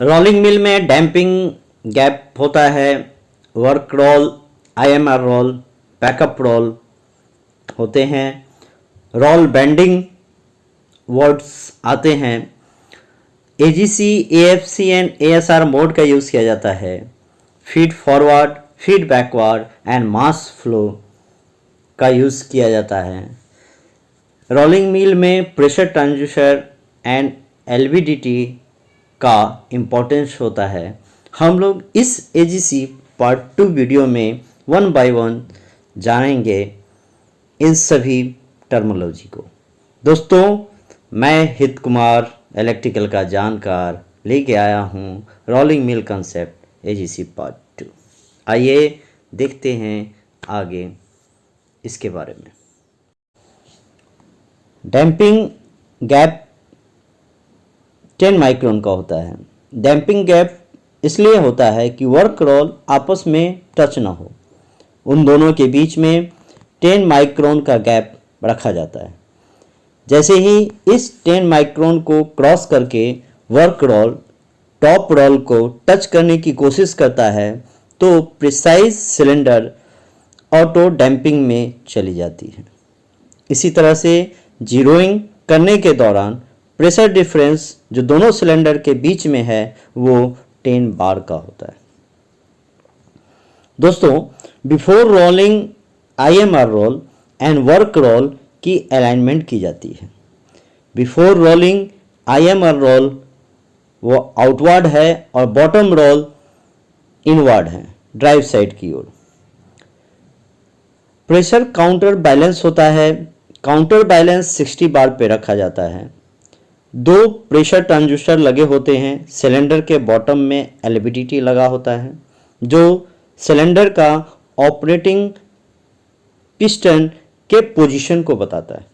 Rolling mill में damping gap होता है, work roll, IMR roll, backup roll होते हैं, रोल बेंडिंग वर्ड्स आते हैं, AGC, AFC and ASR mode का यूज़ किया जाता है, feed forward, feed backward and mass flow का यूज़ किया जाता है। रोलिंग मिल में प्रेशर ट्रांसड्यूसर एंड एलवीडीटी का इम्पोर्टेंस होता है। हम लोग इस एजीसी पार्ट 2 वीडियो में 1 बाय 1 जानेंगे इन सभी टर्मोलॉजी को। दोस्तों, मैं हित कुमार इलेक्ट्रिकल का जानकार लेके आया हूँ rolling mill concept AGC part 2। आइए देखते हैं आगे इसके बारे में। डैम्पिंग गैप 10 माइक्रोन का होता है। डैम्पिंग गैप इसलिए होता है कि वर्क रोल आपस में टच ना हो, उन दोनों के बीच में 10 माइक्रोन का गैप रखा जाता है। जैसे ही इस 10 माइक्रोन को क्रॉस करके वर्क रोल टॉप रोल को टच करने की कोशिश करता है तो प्रिसाइज सिलेंडर ऑटो डैम्पिंग में चली जाती है। इसी तरह से जीरोइंग करने के दौरान प्रेशर डिफरेंस जो दोनों सिलेंडर के बीच में है वो 10 बार का होता है। दोस्तों, before rolling IMR roll and work roll की अलाइनमेंट की जाती है। बिफोर रोलिंग आईएमआर रोल वो आउटवर्ड है और बॉटम रोल इनवर्ड है, ड्राइव साइड की ओर। प्रेशर काउंटर बैलेंस होता है। काउंटर बैलेंस 60 बार पे रखा जाता है। 2 प्रेशर ट्रांसड्यूसर लगे होते हैं। सिलेंडर के बॉटम में एलवीडीटी लगा होता है जो सिलेंडर का ऑपरेटिंग पिस्टन के पोजीशन को बताता है।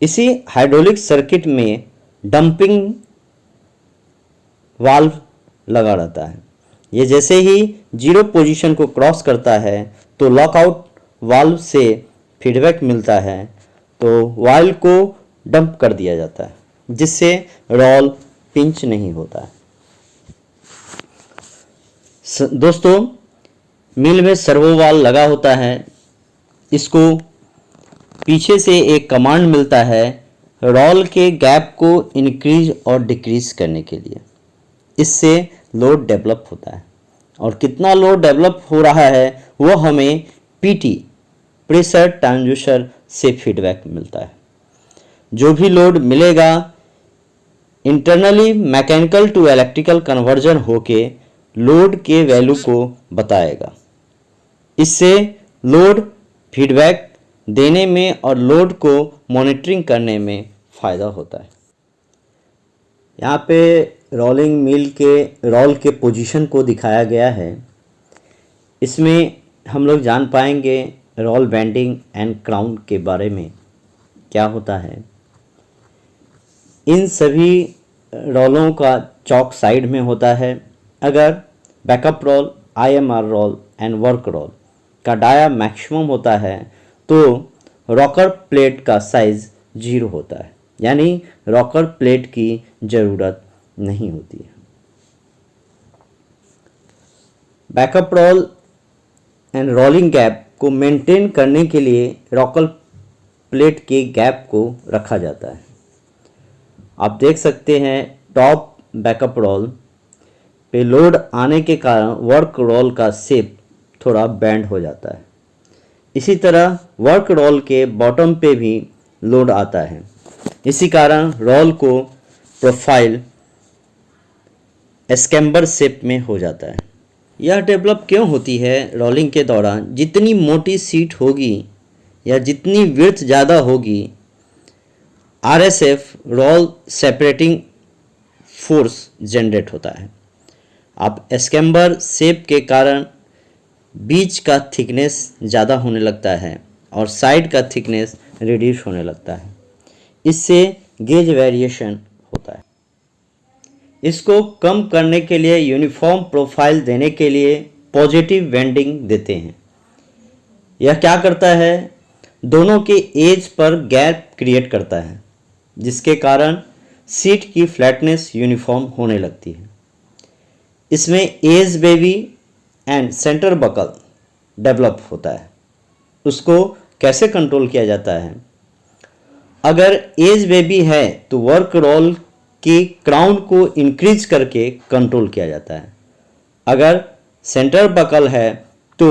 इसी हाइड्रोलिक सर्किट में डंपिंग वाल्व लगा रहता है। ये जैसे ही 0 पोजीशन को क्रॉस करता है तो लॉकआउट वाल्व से फीडबैक मिलता है तो वाल्व को डंप कर दिया जाता है, जिससे रोल पिंच नहीं होता है। दोस्तों, मिल में सर्वो वाल्व लगा होता है। इसको पीछे से एक कमांड मिलता है रोल के गैप को इंक्रीज और डिक्रीज करने के लिए। इससे लोड डेवलप होता है और कितना लोड डेवलप हो रहा है वो हमें पीटी प्रेशर ट्रांसड्यूसर से फीडबैक मिलता है। जो भी लोड मिलेगा internally mechanical to electrical conversion होके लोड के वैल्यू को बताएगा। इससे लोड फीडबैक देने में और लोड को मॉनिटरिंग करने में फ़ायदा होता है। यहाँ पे रोलिंग मिल के रोल के पोजीशन को दिखाया गया है। इसमें हम लोग जान पाएंगे रोल बेंडिंग एंड क्राउन के बारे में क्या होता है। इन सभी रोलों का चौक साइड में होता है। अगर backup roll, IMR roll and work roll का डाया मैक्सिमम होता है तो रॉकर प्लेट का साइज 0 होता है, यानी रॉकर प्लेट की ज़रूरत नहीं होती है। Backup roll and rolling gap को मेंटेन करने के लिए रॉकर प्लेट के गैप को रखा जाता है। आप देख सकते हैं टॉप बैकअप रोल पे लोड आने के कारण वर्क रोल का शेप थोड़ा बेंड हो जाता है। इसी तरह वर्क रोल के बॉटम पे भी लोड आता है। इसी कारण रोल को प्रोफाइल एस्केम्बर शेप में हो जाता है। यह डेवलप क्यों होती है? रोलिंग के दौरान जितनी मोटी सीट होगी या जितनी विड्थ ज़्यादा होगी, RSF roll separating force generate होता है। अब एस्केम्बर शेप के कारण बीच का थिकनेस ज़्यादा होने लगता है और साइड का थिकनेस रिड्यूस होने लगता है। इससे गेज वेरिएशन होता है। इसको कम करने के लिए यूनिफॉर्म प्रोफाइल देने के लिए पॉजिटिव बेंडिंग देते हैं। यह क्या करता है? दोनों के एज पर गैप क्रिएट करता है, जिसके कारण सीट की फ्लैटनेस यूनिफॉर्म होने लगती है। इसमें edge wavy and centre buckle develop होता है। उसको कैसे कंट्रोल किया जाता है? अगर एज बेबी है तो वर्क रोल के क्राउन को इंक्रीज करके कंट्रोल किया जाता है। अगर सेंटर बकल है तो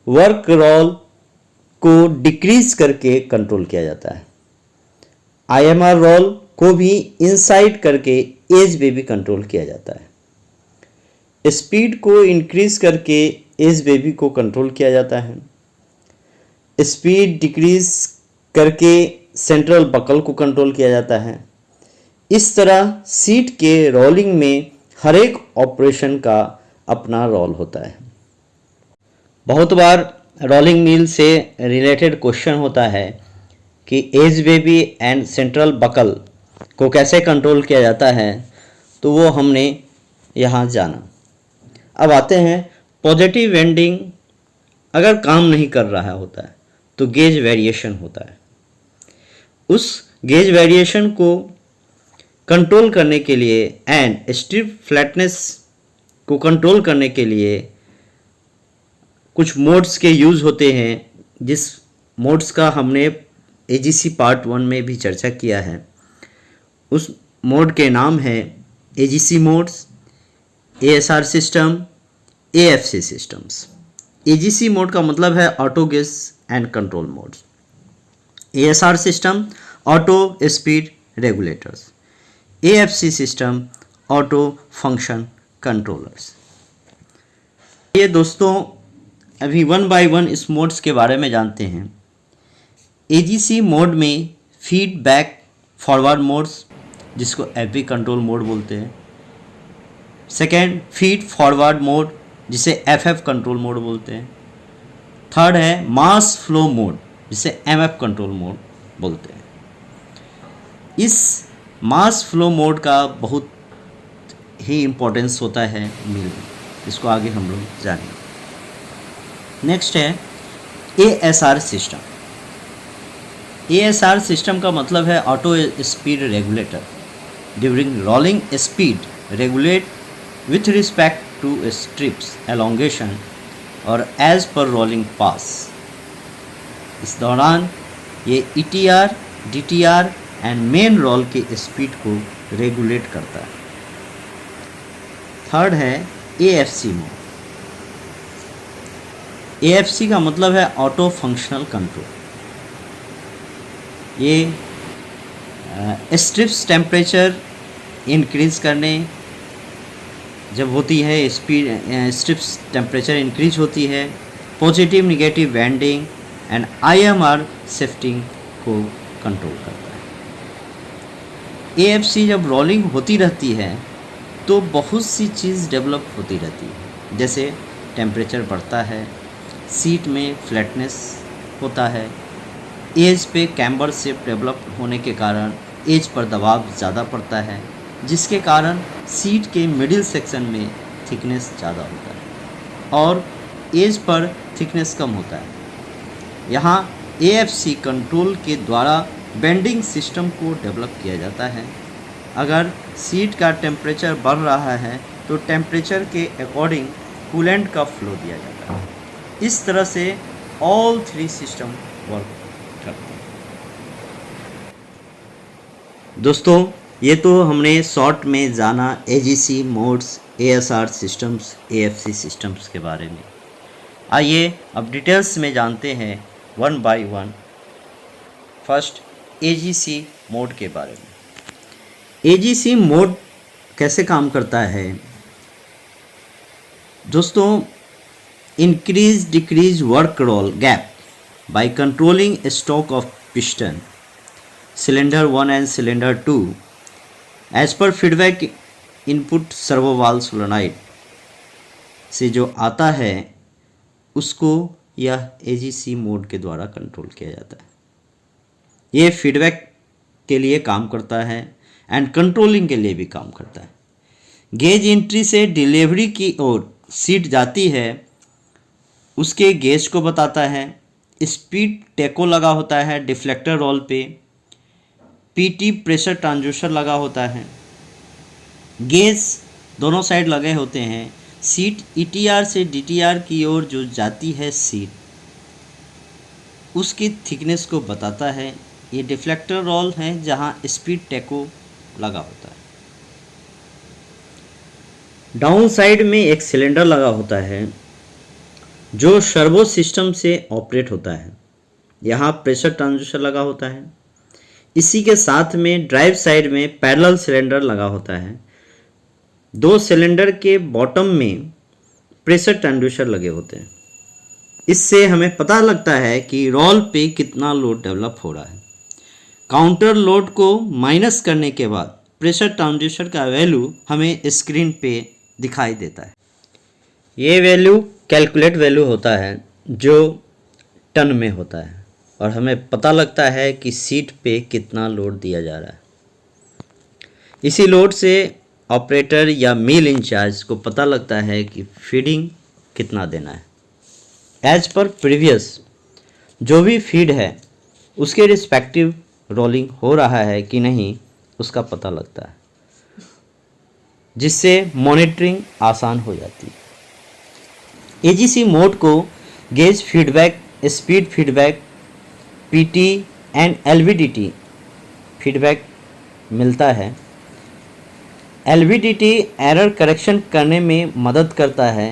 वर्क रोल को डिक्रीज करके कंट्रोल किया जाता है। आईएमआर रोल को भी इनसाइड करके एज बेबी कंट्रोल किया जाता है। स्पीड को इंक्रीज करके एज बेबी को कंट्रोल किया जाता है। स्पीड डिक्रीज करके सेंट्रल बकल को कंट्रोल किया जाता है। इस तरह सीट के रोलिंग में हर एक ऑपरेशन का अपना रोल होता है। बहुत बार रोलिंग मिल से रिलेटेड क्वेश्चन होता है कि edge wavy and central buckle को कैसे कंट्रोल किया जाता है, तो वो हमने यहाँ जाना। अब आते हैं पॉजिटिव वेंडिंग अगर काम नहीं कर रहा होता है तो गेज वेरिएशन होता है। उस गेज वेरिएशन को कंट्रोल करने के लिए एंड स्ट्रिप फ्लैटनेस को कंट्रोल करने के लिए कुछ मोड्स के यूज़ होते हैं, जिस मोड्स का हमने एजीसी पार्ट 1 में भी चर्चा किया है। उस मोड के नाम है AGC modes, ASR system, AFC systems. AGC mode का मतलब है auto gauge and control modes. ASR system auto speed regulators, AFC system auto function controllers. ये दोस्तों अभी 1 बाय 1 इस मोड्स के बारे में जानते हैं। एजीसी मोड में फीडबैक फॉरवर्ड मोड्स, जिसको एफवी कंट्रोल मोड बोलते हैं। सेकेंड फीड फॉरवर्ड मोड, जिसे एफएफ कंट्रोल मोड बोलते हैं। थर्ड है मास फ्लो मोड, जिसे एमएफ कंट्रोल मोड बोलते हैं। इस मास फ्लो मोड का बहुत ही इम्पोर्टेंस होता है मिल में, इसको आगे हम लोग जानेंगे। नेक्स्ट है एएसआर सिस्टम। एएसआर सिस्टम का मतलब है auto speed regulator. During rolling speed regulate with respect to strips elongation और as per rolling pass। इस दौरान ये ETR, DTR and main roll के स्पीड को रेगुलेट करता है। थर्ड है AFC मोड। AFC का मतलब है ऑटो फंक्शनल कंट्रोल। ये स्ट्रिप्स टेम्परेचर इंक्रीज करने जब होती है, स्पीड स्ट्रिप्स टेम्परेचर इंक्रीज होती है, positive negative bending and IMR shifting को कंट्रोल करता है। एएफसी जब रोलिंग होती रहती है तो बहुत सी चीज़ डेवलप होती रहती है, जैसे टेम्परेचर बढ़ता है, सीट में फ्लैटनेस होता है, एज पे कैम्बर शेप डेवलप होने के कारण एज पर दबाव ज़्यादा पड़ता है, जिसके कारण सीट के मिडिल सेक्शन में थिकनेस ज़्यादा होता है और एज पर थिकनेस कम होता है। यहाँ एएफसी कंट्रोल के द्वारा बेंडिंग सिस्टम को डेवलप किया जाता है। अगर सीट का टेम्परेचर बढ़ रहा है तो टेम्परेचर के अकॉर्डिंग कूलेंट का फ्लो दिया जाता है। इस तरह से ऑल 3 सिस्टम वर्क करते हैं। दोस्तों ये तो हमने शॉर्ट में जाना AGC modes, ASR systems, AFC systems के बारे में। आइए अब डिटेल्स में जानते हैं 1 बाय 1। फर्स्ट एजीसी मोड के बारे में। एजीसी मोड कैसे काम करता है दोस्तों? Increase decrease work roll gap by controlling stroke of piston cylinder 1 and cylinder 2 as per feedback input servo valve solenoid से जो आता है उसको यह एजीसी मोड के द्वारा कंट्रोल किया जाता है। ये फीडबैक के लिए काम करता है एंड कंट्रोलिंग के लिए भी काम करता है। गेज एंट्री से डिलीवरी की ओर सीट जाती है, उसके गेज को बताता है। स्पीड टेको लगा होता है डिफ्लेक्टर रोल पे। पीटी प्रेशर ट्रांसड्यूसर लगा होता है। गेज दोनों साइड लगे होते हैं। सीट ईटीआर से डीटीआर की ओर जो जाती है सीट, उसकी थिकनेस को बताता है। ये डिफ्लेक्टर रोल है जहां स्पीड टेको लगा होता है। डाउन साइड में एक सिलेंडर लगा होता है जो सर्वो सिस्टम से ऑपरेट होता है। यहाँ प्रेशर ट्रांसड्यूसर लगा होता है। इसी के साथ में ड्राइव साइड में पैरेलल सिलेंडर लगा होता है। दो सिलेंडर के बॉटम में प्रेशर ट्रांसड्यूसर लगे होते हैं। इससे हमें पता लगता है कि रोल पे कितना लोड डेवलप हो रहा है। काउंटर लोड को माइनस करने के बाद प्रेशर ट्रांसड्यूसर का वैल्यू हमें स्क्रीन पे दिखाई देता है। ये वैल्यू कैलकुलेट वैल्यू होता है जो टन में होता है और हमें पता लगता है कि सीट पे कितना लोड दिया जा रहा है। इसी लोड से ऑपरेटर या मिल इंचार्ज को पता लगता है कि फीडिंग कितना देना है। एज पर प्रीवियस जो भी फीड है उसके रिस्पेक्टिव रोलिंग हो रहा है कि नहीं उसका पता लगता है, जिससे मॉनिटरिंग आसान हो जाती है। एजीसी मोड को gauge feedback, speed feedback, PT and LVDT feedback मिलता है। एलवीडीटी एरर करेक्शन करने में मदद करता है।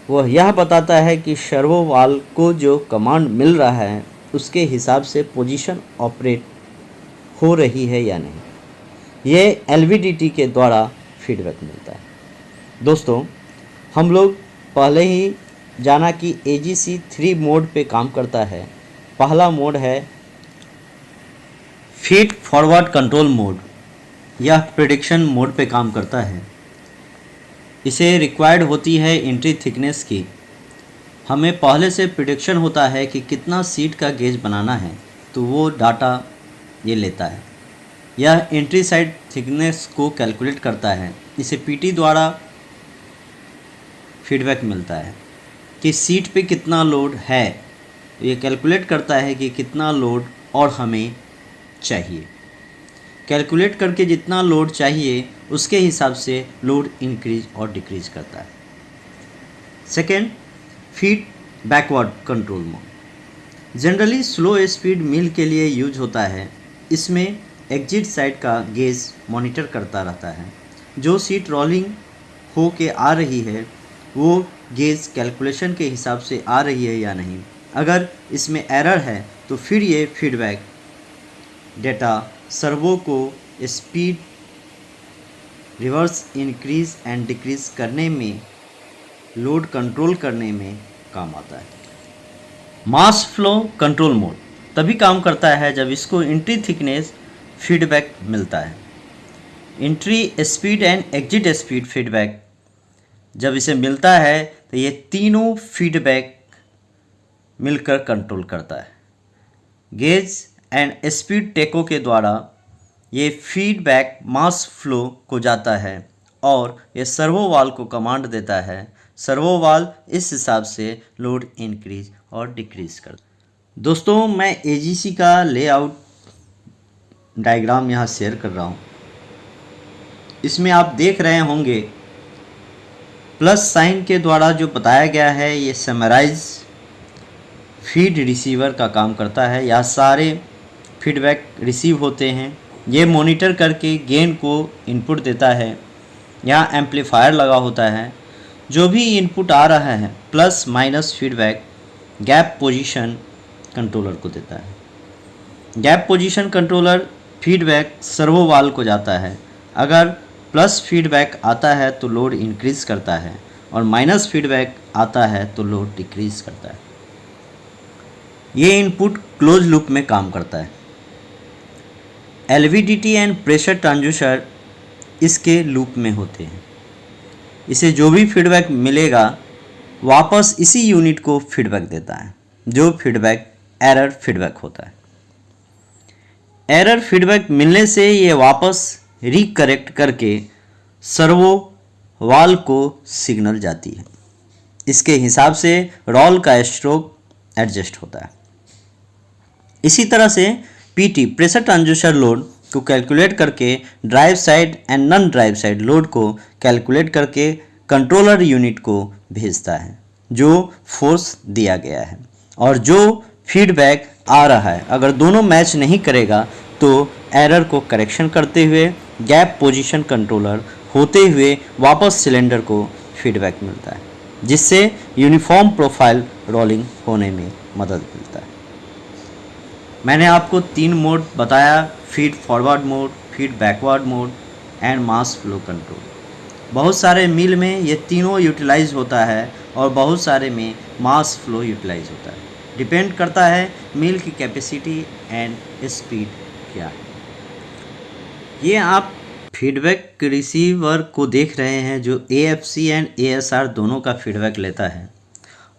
वह यह बताता है कि सर्वो वाल्व को जो कमांड मिल रहा है उसके हिसाब से पोजीशन ऑपरेट हो रही है या नहीं। ये एलवीडीटी के द्वारा फीडबैक मिलता है। दोस्तों, हम लोग पहले ही जाना कि एजीसी 3 मोड पे काम करता है। पहला मोड है फीड फॉरवर्ड कंट्रोल मोड। यह प्रेडिक्शन मोड पे काम करता है। इसे रिक्वायर्ड होती है एंट्री थिकनेस की। हमें पहले से प्रेडिक्शन होता है कि कितना सीट का गेज बनाना है, तो वो डाटा ये लेता है। यह एंट्री साइड थिकनेस को कैलकुलेट करता है। इसे पीटी द्वारा फीडबैक मिलता है कि सीट पे कितना लोड है। ये कैलकुलेट करता है कि कितना लोड और हमें चाहिए। कैलकुलेट करके जितना लोड चाहिए उसके हिसाब से लोड इंक्रीज और डिक्रीज करता है। Second, feed backward control mode. Generally slow speed mill के लिए यूज होता है। इसमें एग्जिट साइड का गेज मॉनिटर करता रहता है। जो सीट रोलिंग हो के आ रही है वो गेज कैलकुलेशन के हिसाब से आ रही है या नहीं। अगर इसमें एरर है तो फिर ये फीडबैक डेटा सर्वो को speed reverse increase and decrease करने में, लोड कंट्रोल करने में काम आता है। मास फ्लो कंट्रोल मोड तभी काम करता है जब इसको एंट्री थिकनेस फीडबैक मिलता है। Entry speed and exit speed feedback जब इसे मिलता है तो ये तीनों फीडबैक मिलकर कंट्रोल करता है। गेज एंड स्पीड टेको के द्वारा ये फीडबैक मास फ्लो को जाता है और ये सर्वो वाल्व को कमांड देता है। सर्वो वाल्व इस हिसाब से लोड इंक्रीज और डिक्रीज करता है। दोस्तों, मैं एजीसी का लेआउट डायग्राम यहाँ शेयर कर रहा हूँ। इसमें आप देख रहे होंगे प्लस साइन के द्वारा जो बताया गया है ये समराइज फीड रिसीवर का काम करता है। यहाँ सारे फीडबैक रिसीव होते हैं। ये मॉनिटर करके गेन को इनपुट देता है। यहाँ एम्पलीफायर लगा होता है। जो भी इनपुट आ रहा है plus minus feedback gap position controller को देता है। Gap position controller feedback servo valve को जाता है। अगर प्लस फीडबैक आता है तो लोड इंक्रीज करता है और माइनस फीडबैक आता है तो लोड डिक्रीज करता है। ये इनपुट क्लोज लूप में काम करता है। एलवीडीटी एंड प्रेशर ट्रांसड्यूसर इसके लूप में होते हैं। इसे जो भी फीडबैक मिलेगा वापस इसी यूनिट को फीडबैक देता है, जो फीडबैक एरर फीडबैक होता है। एरर फीडबैक मिलने से ये वापस रिकरेक्ट करके सर्वो वाल्व को सिग्नल जाती है। इसके हिसाब से रोल का स्ट्रोक एडजस्ट होता है। इसी तरह से पीटी प्रेशर ट्रांसड्यूसर लोड को कैलकुलेट करके drive side and non drive side load को कैलकुलेट करके कंट्रोलर यूनिट को भेजता है जो फोर्स दिया गया है, और जो फीडबैक आ रहा है अगर दोनों मैच नहीं करेगा तो एरर को करेक्शन करते हुए गैप पोजीशन कंट्रोलर होते हुए वापस सिलेंडर को फीडबैक मिलता है, जिससे यूनिफॉर्म प्रोफाइल रोलिंग होने में मदद मिलता है। मैंने आपको 3 मोड बताया, feed forward mode, feed backward mode and mass flow control. बहुत सारे मिल में ये तीनों यूटिलाइज होता है और बहुत सारे में मास फ्लो यूटिलाइज होता है। डिपेंड करता है मिल की कैपेसिटी एंड स्पीड क्या है। ये आप फीडबैक रिसीवर को देख रहे हैं जो AFC एंड ASR दोनों का फीडबैक लेता है।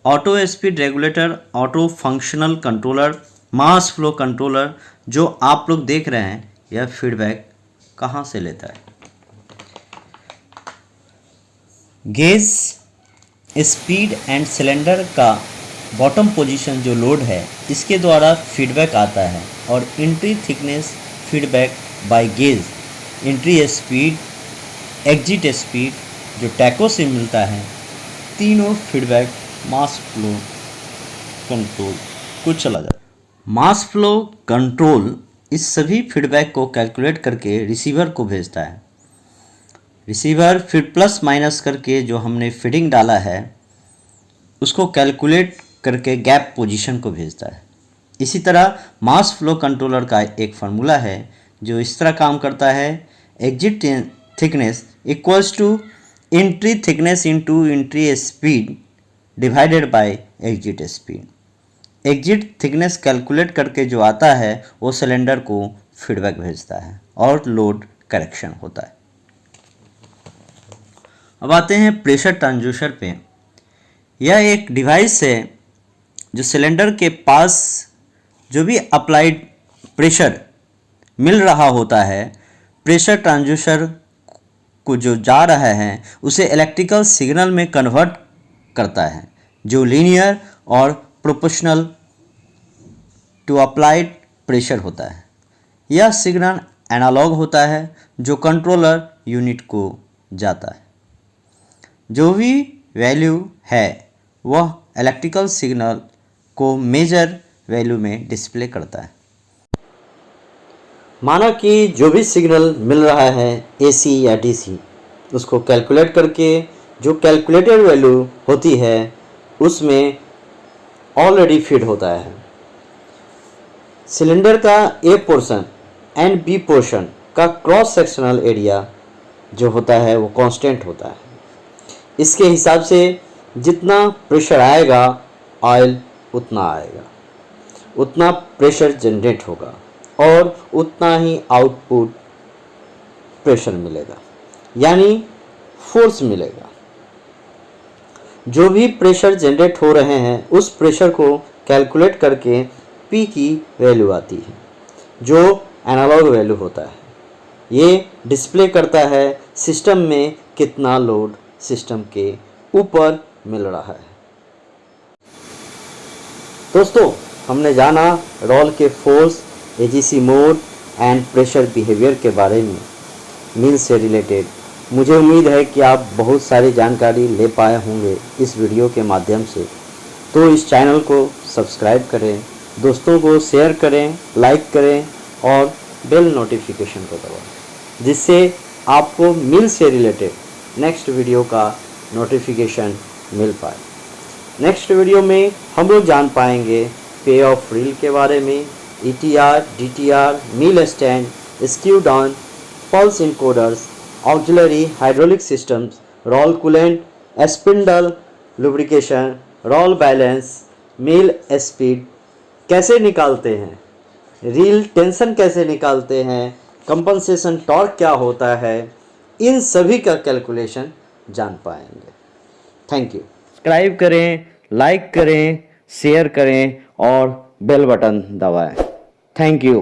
Auto speed regulator, auto functional controller, mass flow controller जो आप लोग देख रहे हैं, यह फीडबैक कहाँ से लेता है? गेज, स्पीड एंड सिलेंडर का बॉटम पोजीशन जो लोड है इसके द्वारा फीडबैक आता है, और entry thickness feedback by gauge, entry speed, exit speed जो टैको से मिलता है, तीनों फीडबैक मास फ्लो कंट्रोल को चला जाता है। मास फ्लो कंट्रोल इस सभी फीडबैक को कैलकुलेट करके रिसीवर को भेजता है। रिसीवर फिर प्लस माइनस करके जो हमने फीडिंग डाला है उसको कैलकुलेट करके गैप पोजीशन को भेजता है। इसी तरह मास फ्लो कंट्रोलर का एक फार्मूला है जो इस तरह काम करता है, exit thickness equals to entry thickness into entry speed divided by exit speed. Exit thickness calculate करके जो आता है वो सिलेंडर को फीडबैक भेजता है और लोड करेक्शन होता है। अब आते हैं प्रेशर ट्रांसड्यूसर पे। यह एक डिवाइस है जो सिलेंडर के पास जो भी अप्लाइड प्रेशर मिल रहा होता है, प्रेशर ट्रांसड्यूसर को जो जा रहा है उसे इलेक्ट्रिकल सिग्नल में कन्वर्ट करता है जो लीनियर और प्रोपोर्शनल टू अप्लाइड प्रेशर होता है। यह सिग्नल एनालॉग होता है जो कंट्रोलर यूनिट को जाता है। जो भी वैल्यू है वह इलेक्ट्रिकल सिग्नल को मेजर वैल्यू में डिस्प्ले करता है। माना कि जो भी सिग्नल मिल रहा है AC या DC, उसको कैलकुलेट करके जो कैलकुलेटेड वैल्यू होती है उसमें ऑलरेडी फीड होता है। सिलेंडर का A portion and B portion का क्रॉस सेक्शनल एरिया जो होता है वो कांस्टेंट होता है। इसके हिसाब से जितना प्रेशर आएगा ऑयल उतना आएगा, उतना प्रेशर जनरेट होगा और उतना ही आउटपुट प्रेशर मिलेगा, यानी फोर्स मिलेगा। जो भी प्रेशर जनरेट हो रहे हैं उस प्रेशर को कैलकुलेट करके P की वैल्यू आती है जो एनालॉग वैल्यू होता है। ये डिस्प्ले करता है सिस्टम में कितना लोड सिस्टम के ऊपर मिल रहा है। दोस्तों, हमने जाना रोल के force, AGC mode and pressure behaviour के बारे में मिल से रिलेटेड। मुझे उम्मीद है कि आप बहुत सारी जानकारी ले पाए होंगे इस वीडियो के माध्यम से। तो इस चैनल को सब्सक्राइब करें, दोस्तों को शेयर करें, लाइक करें और बेल नोटिफिकेशन को दबाएं, जिससे आपको मिल से रिलेटेड नेक्स्ट वीडियो का नोटिफिकेशन मिल पाए। नेक्स्ट वीडियो में हम लोग जान पाएंगे पे ऑफ रील के बारे में, ETR, DTR, mill stand, screw down, pulse encoders, auxiliary hydraulic systems, roll coolant, spindle lubrication, roll balance, mill speed कैसे निकालते हैं, रील टेंशन कैसे निकालते हैं, कंपनसेशन टॉर्क क्या होता है, इन सभी का कैलकुलेशन जान पाएंगे। Thank you. सब्सक्राइब करें, लाइक करें, शेयर करें और बेल बटन दबाएं। Thank you.